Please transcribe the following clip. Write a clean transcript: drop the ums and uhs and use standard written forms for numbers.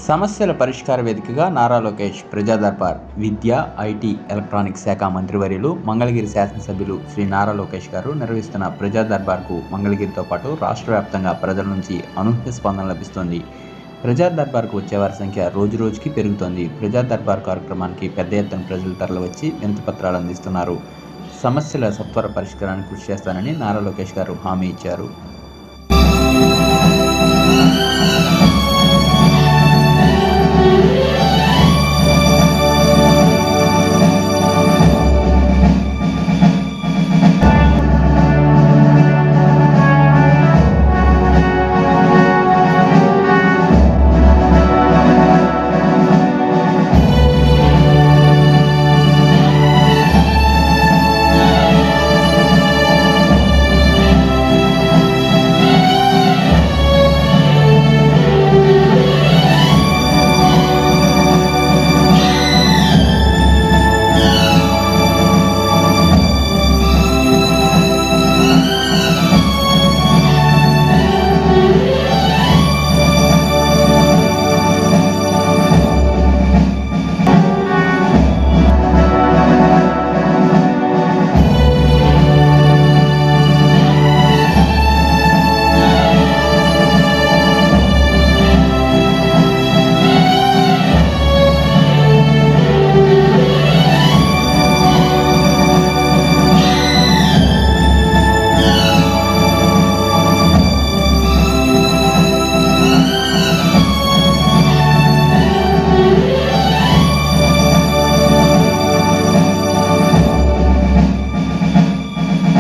సమస్యల పరిష్కార వేదికగా నారా లోకేష్ ప్రజా దర్బార్. విద్య, ఐటీ, ఎలక్ట్రానిక్స్ శాఖ మంత్రివర్యులు మంగళగిరి శాసనసభ్యులు శ్రీ నారా లోకేష్ గారు నిర్వహిస్తున్న ప్రజా దర్బార్కు మంగళగిరితో పాటు రాష్ట్ర వ్యాప్తంగా ప్రజల నుంచి అనూహ్య స్పందన లభిస్తోంది. ప్రజా దర్బార్కు వచ్చేవారి సంఖ్య రోజురోజుకి పెరుగుతోంది. ప్రజా దర్బార్ కార్యక్రమానికి పెద్ద ఎత్తున ప్రజలు తరలివచ్చి వినతిపత్రాలు అందిస్తున్నారు. సమస్యల సత్వర పరిష్కారానికి కృషి చేస్తానని నారా లోకేష్ గారు హామీ ఇచ్చారు.